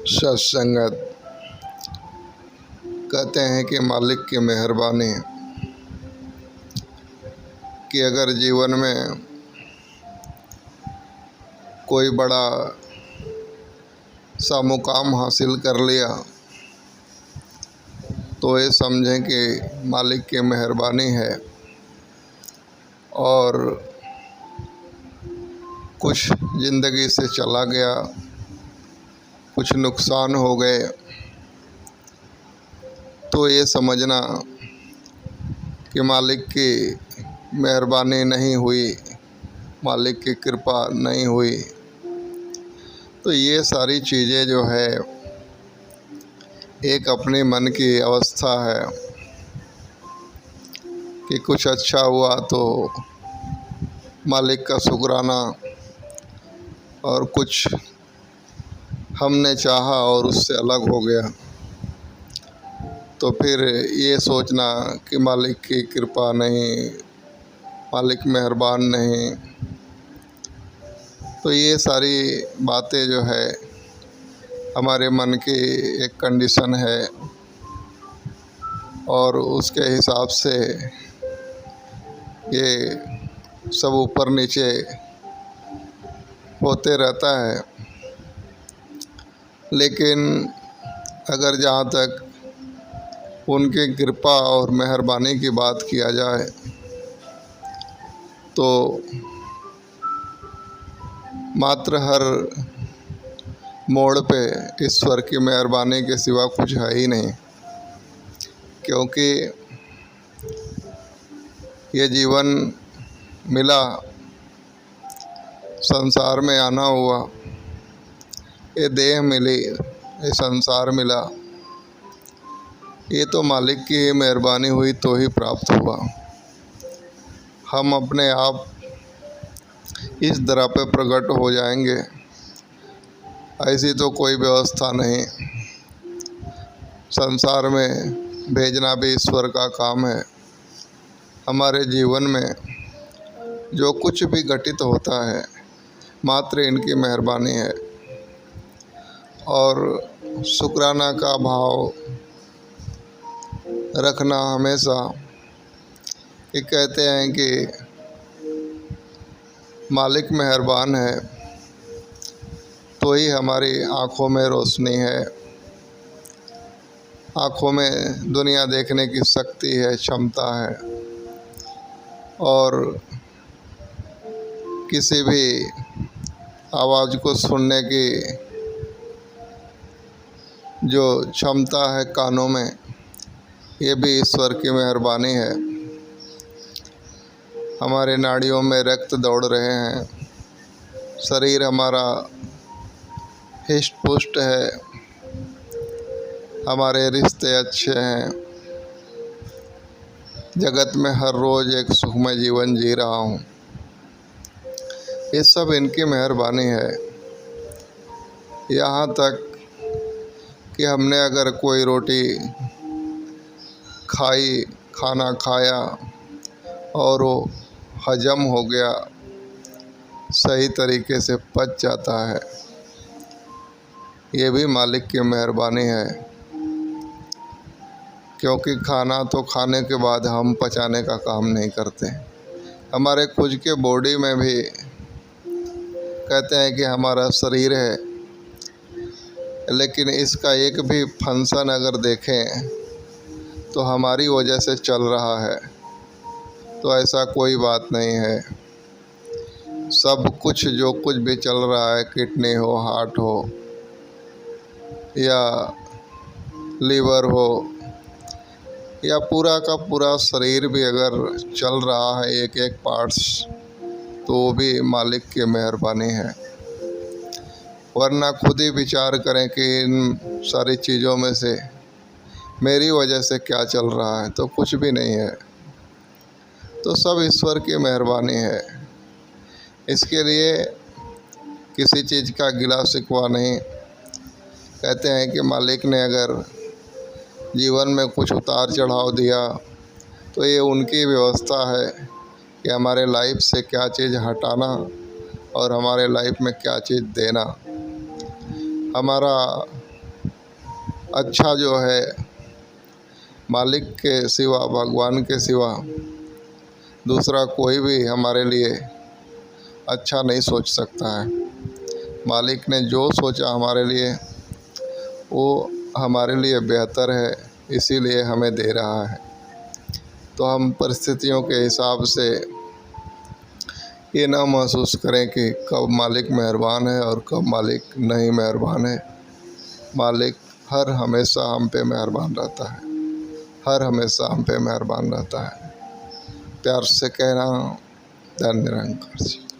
सत्संगत कहते हैं कि मालिक की मेहरबानी कि अगर जीवन में कोई बड़ा सा मुकाम हासिल कर लिया तो ये समझें कि मालिक की मेहरबानी है। और कुछ ज़िंदगी से चला गया, कुछ नुकसान हो गए, तो ये समझना कि मालिक की मेहरबानी नहीं हुई, मालिक की कृपा नहीं हुई। तो ये सारी चीज़ें जो है एक अपने मन की अवस्था है कि कुछ अच्छा हुआ तो मालिक का शुक्राना, और कुछ हमने चाहा और उससे अलग हो गया तो फिर ये सोचना कि मालिक की कृपा नहीं, मालिक मेहरबान नहीं। तो ये सारी बातें जो है हमारे मन की एक कंडीशन है और उसके हिसाब से ये सब ऊपर नीचे होते रहता है। लेकिन अगर जहाँ तक उनकी कृपा और मेहरबानी की बात किया जाए तो मात्र हर मोड़ पे ईश्वर की मेहरबानी के सिवा कुछ है ही नहीं, क्योंकि ये जीवन मिला, संसार में आना हुआ, ये देह मिली, ये संसार मिला, ये तो मालिक की मेहरबानी हुई तो ही प्राप्त हुआ। हम अपने आप इस दर पे प्रकट हो जाएंगे ऐसी तो कोई व्यवस्था नहीं। संसार में भेजना भी ईश्वर का काम है। हमारे जीवन में जो कुछ भी घटित होता है मात्र इनकी मेहरबानी है। और शुक्राना का भाव रखना हमेशा। ये कहते हैं कि मालिक मेहरबान है तो ही हमारी आँखों में रोशनी है, आँखों में दुनिया देखने की शक्ति है, क्षमता है, और किसी भी आवाज़ को सुनने की जो क्षमता है कानों में, ये भी ईश्वर की मेहरबानी है। हमारे नाड़ियों में रक्त दौड़ रहे हैं, शरीर हमारा हिष्ट पुष्ट है, हमारे रिश्ते अच्छे हैं, जगत में हर रोज़ एक सुखमय जीवन जी रहा हूँ। ये सब इनकी मेहरबानी है। यहाँ तक कि हमने अगर कोई रोटी खाई, खाना खाया और वो हजम हो गया, सही तरीके से पच जाता है, ये भी मालिक की मेहरबानी है। क्योंकि खाना तो खाने के बाद हम पचाने का काम नहीं करते। हमारे खुद के बॉडी में भी कहते हैं कि हमारा शरीर है, लेकिन इसका एक भी फंक्शन अगर देखें तो हमारी वजह से चल रहा है, तो ऐसा कोई बात नहीं है। सब कुछ जो कुछ भी चल रहा है, किडनी हो, हार्ट हो या लीवर हो या पूरा का पूरा शरीर भी अगर चल रहा है, एक एक पार्ट्स, तो वो भी मालिक की मेहरबानी है। वरना खुद ही विचार करें कि इन सारी चीज़ों में से मेरी वजह से क्या चल रहा है, तो कुछ भी नहीं है। तो सब ईश्वर की मेहरबानी है। इसके लिए किसी चीज़ का गिला शिकवा नहीं। कहते हैं कि मालिक ने अगर जीवन में कुछ उतार चढ़ाव दिया तो ये उनकी व्यवस्था है कि हमारे लाइफ से क्या चीज़ हटाना और हमारे लाइफ में क्या चीज़ देना। हमारा अच्छा जो है मालिक के सिवा, भगवान के सिवा दूसरा कोई भी हमारे लिए अच्छा नहीं सोच सकता है। मालिक ने जो सोचा हमारे लिए वो हमारे लिए बेहतर है, इसीलिए हमें दे रहा है। तो हम परिस्थितियों के हिसाब से ये ना महसूस करें कि कब मालिक मेहरबान है और कब मालिक नहीं मेहरबान है। मालिक हर हमेशा हम पे मेहरबान रहता है, हर हमेशा हम पे मेहरबान रहता है। प्यार से कहना, धन्य निरंकार।